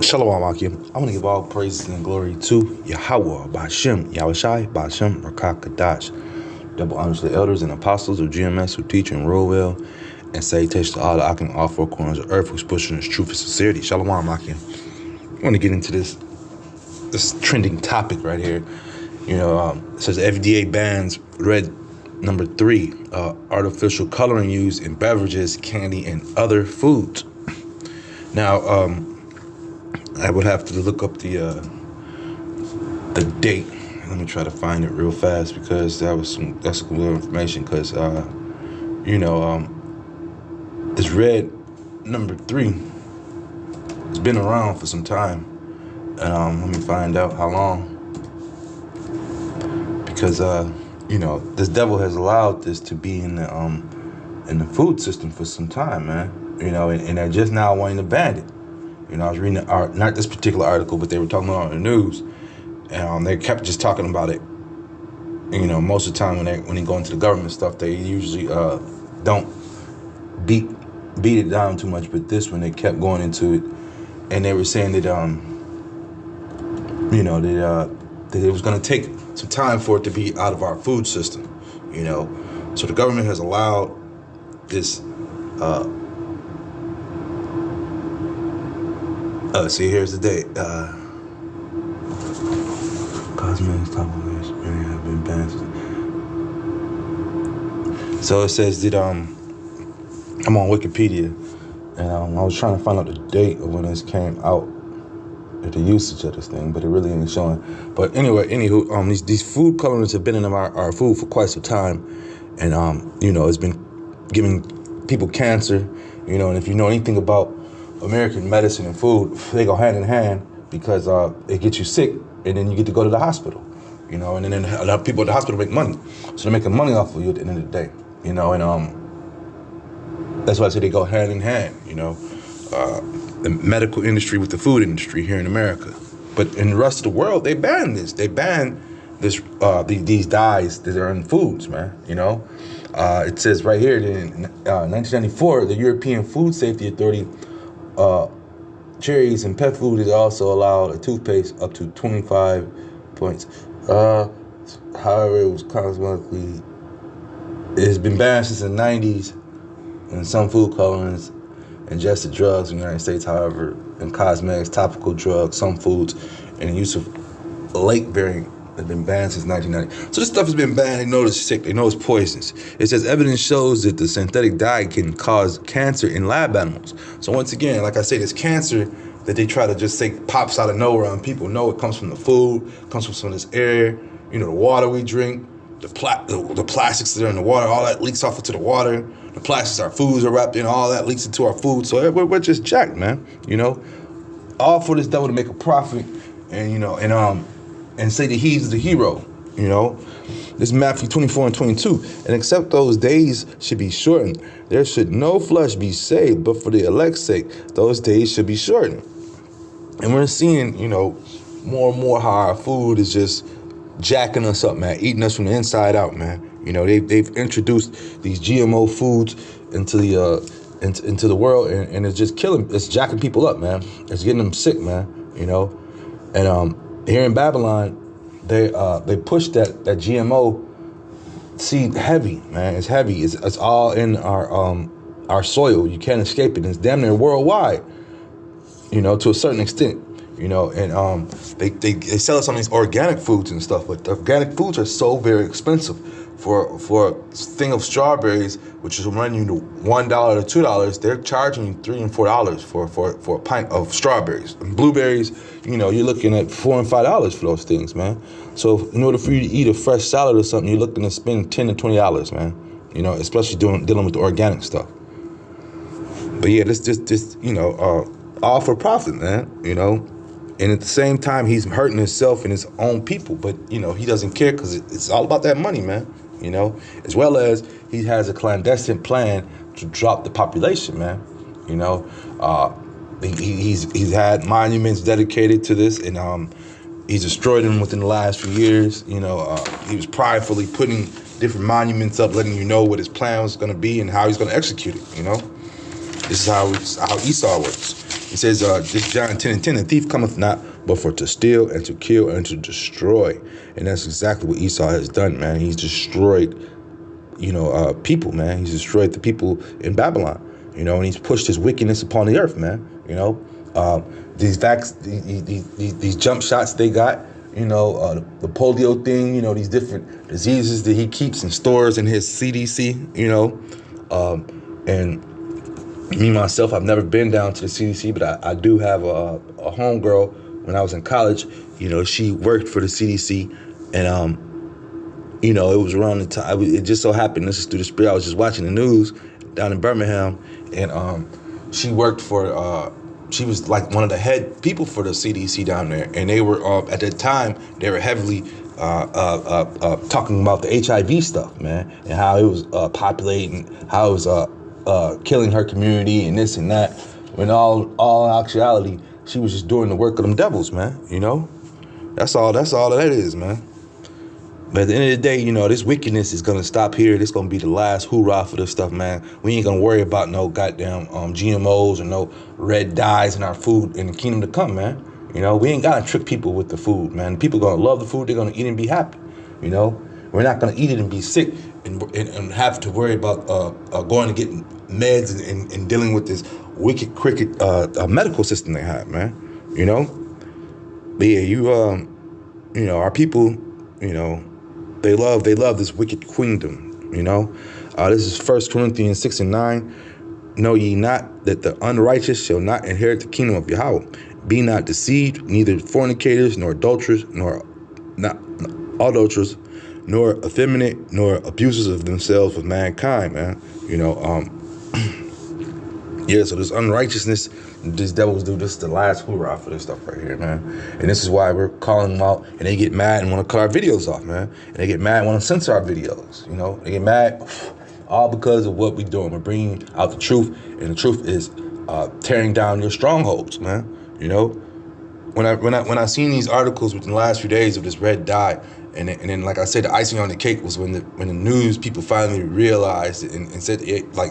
Shalom, Akim. I want to give all praise and glory to Yahweh, Ba'Shem, Yahushai, Ba'Shem, Rakak Kadash. Double honors to the elders and apostles of GMS who teach and rule well, and salutations to all the Akim, all four corners of earth who's pushing this truth and sincerity. Shalom, Akim. I want to get into this trending topic right here. It says FDA bans Redø3, artificial coloring used in beverages, candy, and other foods. Now, I would have to look up the date. Let me try to find it real fast because that's some good information. Because this Redø3 has been around for some time, and let me find out how long. Because this devil has allowed this to be in the food system for some time, man. And they're just now wanting to ban it. I was reading not this particular article, but they were talking about it on the news, and they kept just talking about it. Most of the time when they go into the government stuff, they usually don't beat it down too much. But this one, they kept going into it, and they were saying that that it was going to take some time for it to be out of our food system. So the government has allowed this. See, here's the date. Cosmetics, top of this, have been banned. So it says that I'm on Wikipedia, and I was trying to find out the date of when this came out, the usage of this thing, but it really ain't showing. But anyway, these food colorants have been in our food for quite some time, and it's been giving people cancer. And if you know anything about American medicine and food, they go hand in hand because it gets you sick, and then you get to go to the hospital, and then a lot of people at the hospital make money, so they're making money off of you at the end of the day, and that's why I say they go hand in hand, the medical industry with the food industry here in America. But in the rest of the world, they ban this. They ban this these dyes that are in foods, man. It says right here that in 1994, the European Food Safety Authority. Cherries and pet food is also allowed a toothpaste up to 25 points. However, it was cosmetically, it has been banned since the 90s, and some food colorants, ingested drugs in the United States. However, in cosmetics, topical drugs, some foods, and the use of lake variant have been banned since 1990. So this stuff has been banned. They know it's sick. They know it's poisonous. It says evidence shows that the synthetic dye can cause cancer in lab animals. So once again, like I say, this cancer that they try to just say pops out of nowhere on people. No, it comes from the food, comes from some of this air, the water we drink, the plastics that are in the water, all that leaks off into the water. The plastics our foods are wrapped in, all that leaks into our food. So we're just jacked, man. All for this devil to make a profit, and say that he's the hero, This is Matthew 24 and 22. And except those days should be shortened, there should no flesh be saved, but for the elect's sake, those days should be shortened. And we're seeing, more and more how our food is just jacking us up, man, eating us from the inside out, man. They've introduced these GMO foods into the world, and it's just it's jacking people up, man. It's getting them sick, man, And here in Babylon, they push that GMO seed heavy, man. It's heavy. It's all in our soil. You can't escape it. It's damn near worldwide, to a certain extent, And they sell us on these organic foods and stuff, but the organic foods are so very expensive. For a thing of strawberries, which is run you to $1 to $2, they're charging you $3 and $4 for a pint of strawberries. And blueberries, you're looking at $4 and $5 for those things, man. So in order for you to eat a fresh salad or something, you're looking to spend $10 to $20, man. Especially dealing with the organic stuff. But yeah, this all for profit, man. And at the same time, he's hurting himself and his own people. But he doesn't care because it's all about that money, man. As well as he has a clandestine plan to drop the population, man. He's had monuments dedicated to this, and he's destroyed them within the last few years. He was pridefully putting different monuments up, letting you know what his plan was going to be and how he's going to execute it. This is how Esau works. It says, this John 10:10, the thief cometh not but for to steal and to kill and to destroy. And that's exactly what Esau has done, man. He's destroyed, people, man. He's destroyed the people in Babylon, and he's pushed his wickedness upon the earth, man. These these jump shots they got, the polio thing, these different diseases that he keeps and stores in his CDC, and me, myself, I've never been down to the CDC, but I do have a homegirl when I was in college. She worked for the CDC, and, it was around the time, it just so happened, this is through the spirit, I was just watching the news down in Birmingham, and she worked for, she was like one of the head people for the CDC down there, and they were, at that time, they were heavily talking about the HIV stuff, man, and how it was populating, how it was killing her community and this and that. When all actuality, she was just doing the work of them devils, man. That's all that is, man. But at the end of the day, this wickedness is gonna stop here. This gonna be the last hoorah for this stuff, man. We ain't gonna worry about no goddamn GMOs or no red dyes in our food in the kingdom to come, man. We ain't gotta trick people with the food, man. People gonna love the food. They're gonna eat and be happy. We're not gonna eat it and be sick and have to worry about going to get meds and dealing with this wicked cricket medical system they have, man. But yeah, our people, they love this wicked queendom. This is 1 Corinthians 6:9. Know ye not that the unrighteous shall not inherit the kingdom of Yahweh? Be not deceived, neither fornicators, nor adulterers, nor effeminate, nor abusers of themselves with mankind, man. Yeah, so this unrighteousness, these devils do, this is the last hoorah for this stuff right here, man. And this is why we're calling them out, and they get mad and want to cut our videos off, man. And they get mad and want to censor our videos, They get mad all because of what we're doing. We're bringing out the truth, and the truth is tearing down your strongholds, man. When I seen these articles within the last few days of this red dye, and then like I said, the icing on the cake was when the news people finally realized it and said,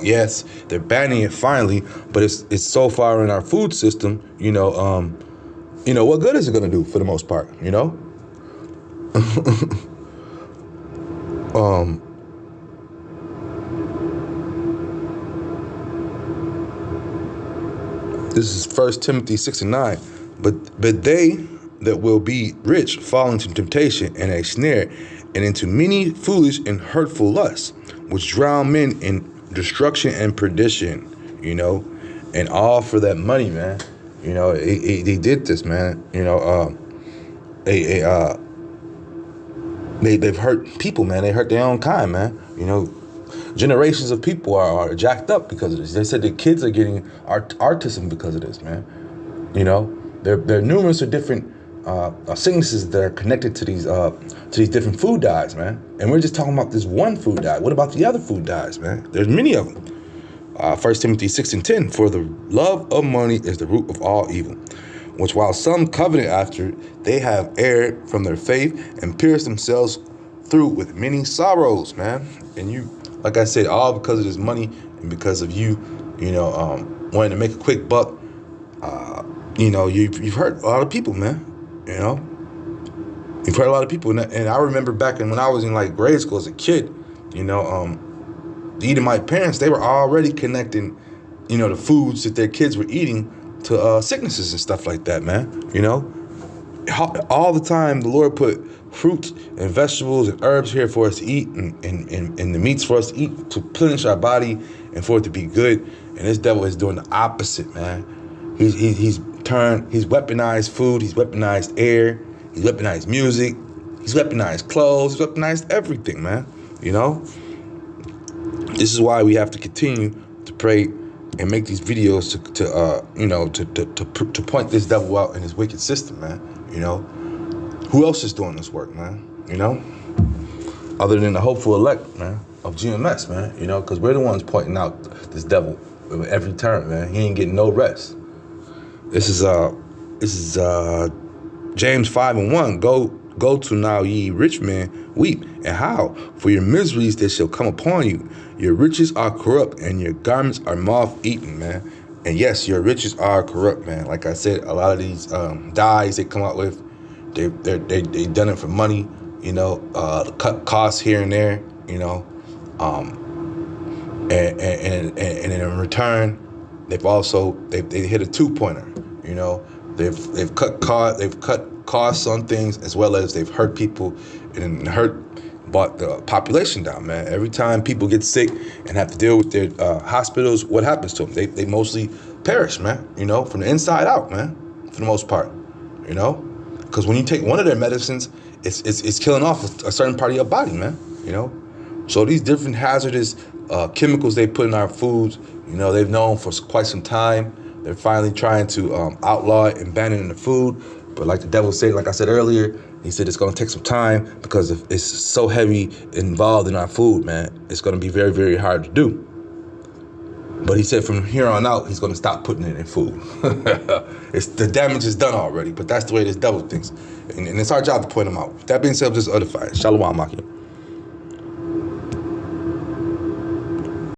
yes, they're banning it finally, but it's so far in our food system, what good is it gonna do for the most part, This is 1 Timothy 6:9. But they that will be rich fall into temptation and a snare, and into many foolish and hurtful lusts, which drown men in destruction and perdition, and all for that money, man. They did this, man. They've hurt people, man. They hurt their own kind, man. Generations of people are jacked up because of this. They said that kids are getting autism because of this, man. There are numerous of different sicknesses that are connected to these different food dyes, man. And we're just talking about this one food dye. What about the other food dyes, man? There's many of them. 1 Timothy 6:10, for the love of money is the root of all evil, which while some coveted after, they have erred from their faith and pierced themselves through with many sorrows, man. And like I said, all because of this money and because of you, wanting to make a quick buck. You've hurt a lot of people, man. You've hurt a lot of people, and I remember back when I was in like grade school as a kid, the Edomite parents, they were already connecting, the foods that their kids were eating to sicknesses and stuff like that, man. All the time the Lord put fruits and vegetables and herbs here for us to eat, and the meats for us to eat to replenish our body and for it to be good. And this devil is doing the opposite, man. He's weaponized food, he's weaponized air, he's weaponized music, he's weaponized clothes, he's weaponized everything, man. This is why we have to continue to pray and make these videos to point this devil out in his wicked system, man. Who else is doing this work, man? Other than the hopeful elect, man, of GMS, man. Because we're the ones pointing out this devil every turn, man. He ain't getting no rest. This is James 5:1. Go to now, ye rich men, weep, and howl for your miseries that shall come upon you. Your riches are corrupt, and your garments are moth-eaten, man. And yes, your riches are corrupt, man. Like I said, a lot of these dyes they come out with, they done it for money, you know, cut costs here and there, you know, and in return, they hit a 2-pointer, you know. They've cut costs on things, as well as they've hurt people and brought the population down, man. Every time people get sick and have to deal with their hospitals, what happens to them? They mostly perish, man, you know, from the inside out, man, for the most part, you know. Because when you take one of their medicines, it's killing off a certain part of your body, man, you know. So these different hazardous chemicals they put in our foods, you know, they've known for quite some time. They're finally trying to outlaw it and ban it in the food. But like the devil said, like I said earlier, he said it's going to take some time because it's so heavy involved in our food, man. It's going to be very, very hard to do. But he said from here on out, he's going to stop putting it in food. The damage is done already, but that's the way this devil thinks. And it's our job to point him out. That being said, just edify. Shalom, Maki.